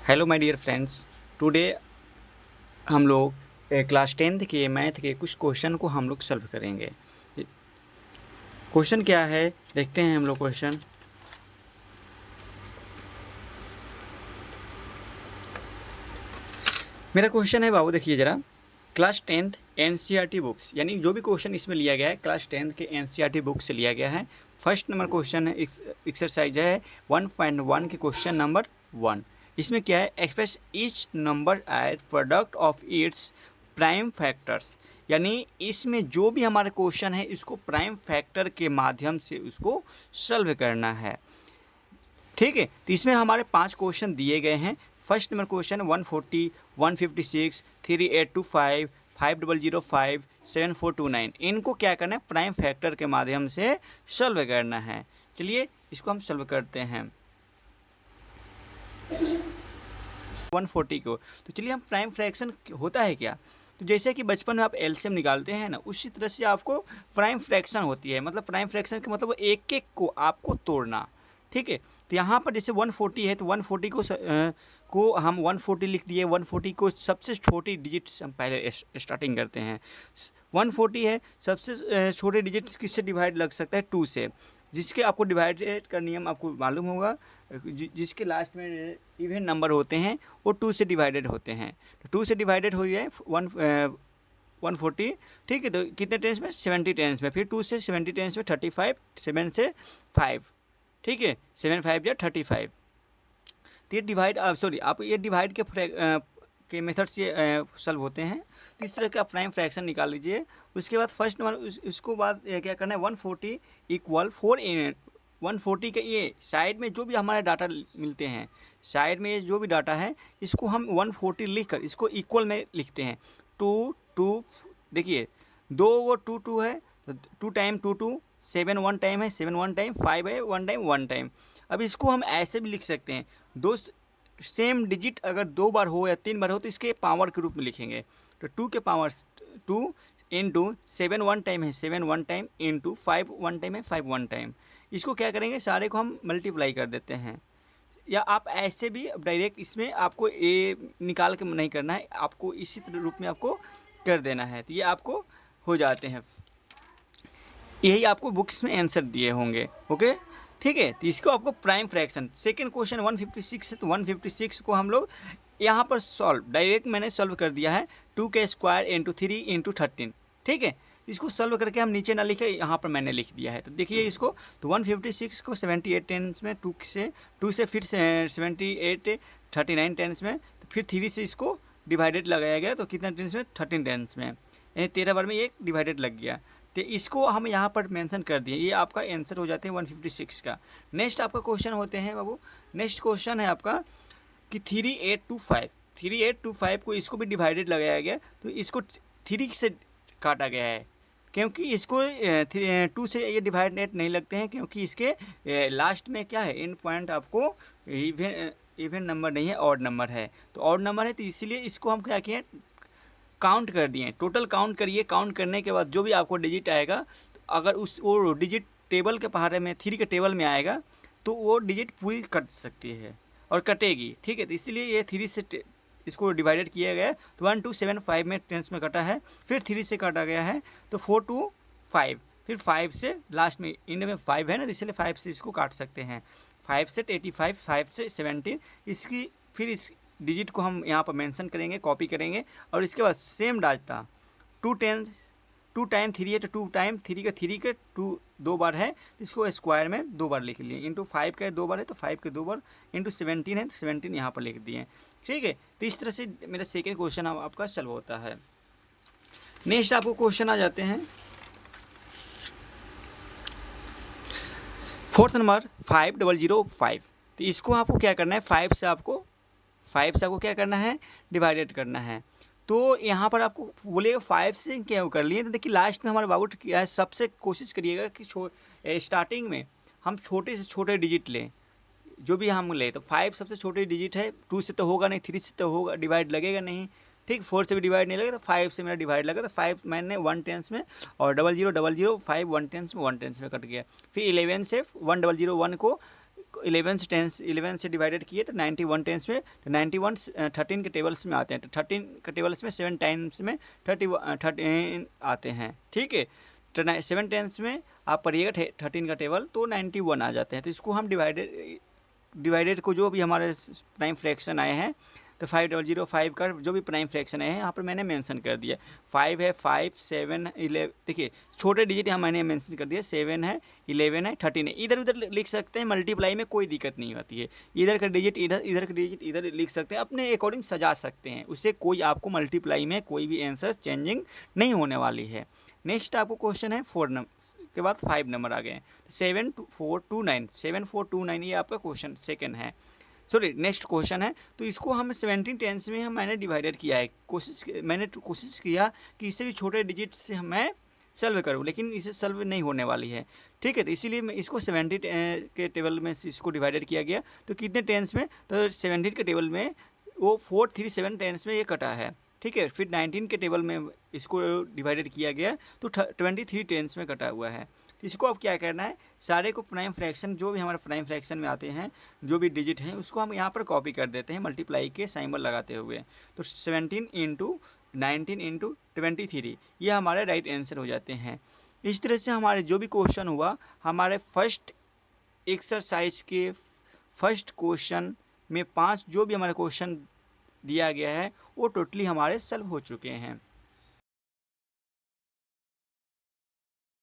Hello my dear friends. Today हम लोग class 10th के मैथ के कुछ क्वेश्चन को हम लोग सॉल्व करेंगे। क्वेश्चन क्या है देखते हैं हम लोग। क्वेश्चन मेरा क्वेश्चन है बाबू, देखिए ज़रा। क्लास 10th एनसीईआरटी बुक्स, यानी जो भी क्वेश्चन इसमें लिया गया है क्लास 10th के एनसीईआरटी बुक से लिया गया है। फर्स्ट नंबर क्वेश्चन है, एक्सरसाइज है 1.1 के क्वेश्चन नंबर 1। इसमें क्या है, express each number as product of its prime factors. यानी इसमें जो भी हमारा क्वेश्चन है इसको प्राइम फैक्टर के माध्यम से उसको सॉल्व करना है। ठीक है, तो इसमें हमारे 5 क्वेश्चन दिए गए हैं। First number question 140, 156, 3825, 5005, 7429। इनको क्या करना है, प्राइम फैक्टर के माध्यम से सॉल्व करना है। चलिए इसको हम सॉल्व करते हैं 140 को। तो चलिए हम प्राइम फ्रैक्शन होता है क्या, तो जैसे कि बचपन में आप एलसीएम निकालते हैं ना, उसी तरह से आपको प्राइम फ्रैक्शन होती है। मतलब प्राइम फ्रैक्शन का मतलब एक एक को आपको तोड़ना। ठीक है, तो यहाँ पर जैसे 140 है तो 140 को हम 140 लिख दिए। 140 को सबसे छोटी डिजिट्स हम पहले स्टार्टिंग करते हैं। 140 है, सबसे छोटे डिजिट्स किससे डिवाइड लग सकता है, 2 से। जिसके आपको डिवाइडेड का नियम आपको मालूम होगा, जिसके लास्ट में इवन नंबर होते हैं वो 2 से डिवाइडेड होते हैं। तो 2 से डिवाइडेड हो गया 140। ठीक है, तो कितने टेंस में, 70 टेंस में। फिर 2 से 70 टेंस में 35, 7 से 5। ठीक है, 7 5 या 35। तो ये डिवाइड सॉरी आप ये डिवाइड के मेथड से सॉल्व होते हैं। तो इस तरह का प्राइम फ्रैक्शन निकाल लीजिए। उसके बाद फर्स्ट नंबर उसको बाद क्या करना है, 140 इक्वल 140 के ये साइड में जो भी हमारे डाटा मिलते हैं, साइड में ये जो भी डाटा है इसको हम 140 लिखकर इसको इक्वल में लिखते हैं। 2 2 देखिए 2 वो 2 2 है, 2 टाइम 2 2, 7 1 टाइम है, 7 1 टाइम, 5 है 1 टाइम 1 टाइम। अब इसको हम ऐसे भी लिख सकते हैं, दो सेम डिजिट अगर 2 बार हो या 3 बार हो तो इसके पावर के रूप में लिखेंगे। तो 2 के पावर 2 इंटू 7 1 टाइम है, 7 1 टाइम इंटू 5 1 टाइम है, 5 1 टाइम। इसको क्या करेंगे, सारे को हम मल्टीप्लाई कर देते हैं। या आप ऐसे भी डायरेक्ट इसमें आपको ए निकाल के नहीं करना है, आपको इसी रूप में आपको कर देना है। तो ये आपको हो जाते हैं, यही आपको बुक्स में आंसर दिए होंगे। ओके, ठीक है। तो इसको आपको प्राइम फ्रैक्शन, सेकंड क्वेश्चन 156 है, तो 156 को हम लोग यहाँ पर सॉल्व डायरेक्ट मैंने सॉल्व कर दिया है। 2 के स्क्वायर इंटू 3 इंटू 13। ठीक है, इसको सॉल्व करके हम नीचे ना लिखे, यहाँ पर मैंने लिख दिया है। तो देखिए इसको, तो 156 को 78 टेंस में, 2 से फिर 78 39 टेंस में, तो फिर 3 से इसको डिवाइडेड लगाया गया, तो कितना टेंस में, 13 टेंस में, यानी 13 बार में ये डिवाइडेड लग गया। तो इसको हम यहाँ पर मेंशन कर दिए, ये आपका आंसर हो जाते हैं 156 का। नेक्स्ट आपका क्वेश्चन होते हैं बाबू, नेक्स्ट क्वेश्चन है आपका कि 3825 को इसको भी डिवाइडेड लगाया गया, तो इसको 3 से काटा गया है, क्योंकि इसको 2 से ये डिवाइडेड नहीं लगते हैं, क्योंकि इसके लास्ट में क्या है, एंड पॉइंट आपको इवन नंबर नहीं है, ऑड नंबर है। तो ऑड नंबर है, तो इसीलिए इसको हम क्या किए, काउंट कर दिए। टोटल काउंट करिए, काउंट करने के बाद जो भी आपको डिजिट आएगा, तो अगर वो डिजिट टेबल के पहाड़े में 3 के टेबल में आएगा तो वो डिजिट पूरी कट सकती है और कटेगी। ठीक है, तो इसलिए ये 3 से इसको डिवाइडेड किया गया। तो 1 2 7 5 में टेंस में कटा है, फिर 3 से काटा गया है, तो 4 2 5, फिर 5 से लास्ट में इंड में 5 है ना, इसलिए 5 से इसको काट सकते हैं। 5 से 85, 5 से 17, इसकी फिर इस डिजिट को हम यहाँ पर मेंशन करेंगे, कॉपी करेंगे, और इसके बाद सेम डाटा 2 टाइम 3 है, तो 2 टाइम 3 के 2 2 बार है, तो इसको स्क्वायर में 2 बार लिख लिए, इंटू 5 का 2 बार है तो 5 के 2 बार, इंटू 17 है तो 17 यहाँ पर लिख दिए। ठीक है, तो इस तरह से मेरा सेकेंड क्वेश्चन आपका सॉल्व होता है। नेक्स्ट आपको क्वेश्चन आ जाते हैं फोर्थ नंबर 5005। तो इसको आपको क्या करना है, 5 से आपको क्या करना है, डिवाइडेड करना है। तो यहाँ पर आपको बोलेगा 5 से क्या कर लिए, तो देखिए लास्ट में हमारा बाबू क्या है, सबसे कोशिश करिएगा कि स्टार्टिंग में हम छोटे से छोटे डिजिट लें, जो भी हम लें। तो 5 सबसे छोटे डिजिट है, 2 से तो होगा नहीं, 3 से तो होगा, डिवाइड लगेगा नहीं। ठीक, 4 से भी डिवाइड नहीं लगेगा, तो 5 से मेरा डिवाइड लगा, तो 5 मैंने 1 टेंस में, और 0000 5 1 टेंस में 1 टेंस में कट गया। फिर 11 से 1001 को 11 से डिवाइडेड किए तो 91 टेंस में, तो 91 13 के टेबल्स में आते हैं, तो 13 के टेबल्स में 7 टाइम्स में 13 आते हैं, ठीक है। तो 7 टेंस में आप पढ़िएगा 13 का टेबल तो 91 आ जाते हैं। तो इसको हम डिवाइडेड को जो भी हमारे प्राइम फ्रैक्शन आए हैं, तो 5005 का जो भी प्राइम फ्रैक्शन है यहाँ पर मैंने मेंशन कर दिया। 5 है, 5, 7, 11, देखिए छोटे डिजिट यहाँ मैंने मेंशन कर दिया, 7 है, 11 है, 13 है। इधर उधर लिख सकते हैं, मल्टीप्लाई में कोई दिक्कत नहीं होती है। इधर का डिजिट इधर, इधर का डिजिट इधर लिख सकते हैं, अपने अकॉर्डिंग सजा सकते हैं, उससे कोई आपको मल्टीप्लाई में कोई भी आंसर चेंजिंग नहीं होने वाली है। नेक्स्ट आपको क्वेश्चन है 4 नंबर के बाद 5 नंबर आ गए हैं, 7429 ये आपका क्वेश्चन सेकंड है। सॉरी नेक्स्ट क्वेश्चन है, तो इसको हम 17 टेंस में मैंने डिवाइडेड किया है। मैंने कोशिश किया कि इससे भी छोटे डिजिट से मैं सॉल्व करूँ, लेकिन इसे सॉल्व नहीं होने वाली है, ठीक है। तो इसीलिए मैं इसको 70 के टेबल में इसको डिवाइडेड किया गया। तो कितने टेंस में, तो 17 के टेबल में वो 437 टेंस में ये कटा है, ठीक है। फिर 19 के टेबल में इसको डिवाइडेड किया गया तो 23 टेंस में कटा हुआ है। तो इसको अब क्या करना है, सारे को प्राइम फ्रैक्शन जो भी हमारे प्राइम फ्रैक्शन में आते हैं, जो भी डिजिट हैं, उसको हम यहाँ पर कॉपी कर देते हैं मल्टीप्लाई के सिंबल लगाते हुए। तो 17 इंटू 19 इंटू 23 ये हमारे राइट आंसर हो जाते हैं। इस तरह से हमारे जो भी क्वेश्चन हुआ, हमारे फर्स्ट एक्सरसाइज के फर्स्ट क्वेश्चन में 5 जो भी हमारे क्वेश्चन दिया गया है वो टोटली हमारे सॉल्व हो चुके हैं।